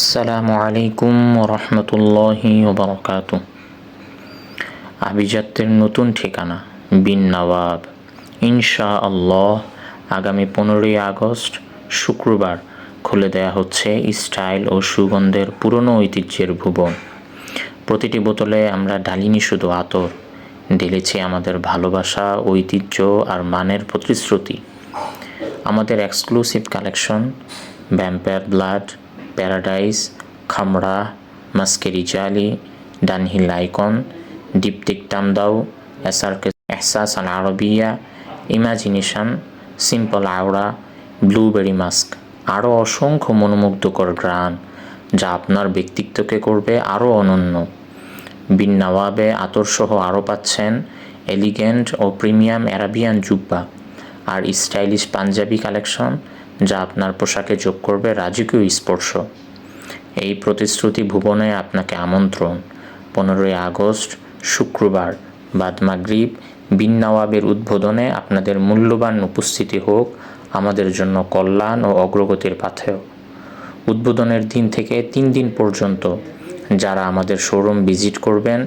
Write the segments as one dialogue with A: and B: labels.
A: আসসালামু আলাইকুম রহমতুল্লাহি ওবরকাতু। আভিজাত্যের নতুন ঠিকানা বিন নওয়াব। ইনশাআল্লাহ আগামী 15ই আগস্ট শুক্রবার খুলে দেয়া হচ্ছে স্টাইল ও সুগন্ধের পুরনো ঐতিহ্যের ভুবন। প্রতিটি বোতলে আমরা ঢালিনি শুধু আতর, ঢেলেছি আমাদের ভালোবাসা, ঐতিহ্য আর মানের প্রতিশ্রুতি। আমাদের exclusive collection vampire blood, paradise, খামড়া, মাস্কেরি জালি, Dunhill Icon, Diptyque Tam, Dao আল আরবিয়া, ইমাজিনেশন, সিম্পল আওড়া, ব্লুবেরি মাস্ক, আরও অসংখ্য মনোমুগ্ধকর গ্রান যা আপনার ব্যক্তিত্বকে করবে আরও অনন্য। বিন নওয়াবে আতরসহ আরও পাচ্ছেন এলিগেন্ট ও প্রিমিয়াম অ্যারাবিয়ান জুব্বা আর স্টাইলিশ পাঞ্জাবি কালেকশন যা আপনার পোশাকে যোগ করবে রাজকীয় স্পর্শ। এই প্রতিশ্রুতি ভুবনে আপনাকে আমন্ত্রণ। 15ই আগস্ট শুক্রবার বাদ মাগরিব বিন নওয়াবের উদ্বোধনে আপনাদের মূল্যবান উপস্থিতি হোক আমাদের জন্য কল্যাণ ও অগ্রগতির পাথেয়। উদ্বোধনের দিন থেকে 3 দিন পর্যন্ত যারা আমাদের শোরুম ভিজিট করবেন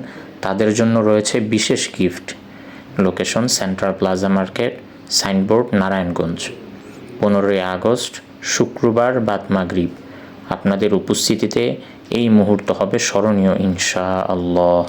A: তাদের জন্য রয়েছে বিশেষ gift. Location Central Plaza market, signboard, Narayanganj. 15ই আগস্ট শুক্রবার বাদ মাগরিব আপনাদের উপস্থিতিতে এই মুহূর্ত হবে স্মরণীয় ইনশাআল্লাহ।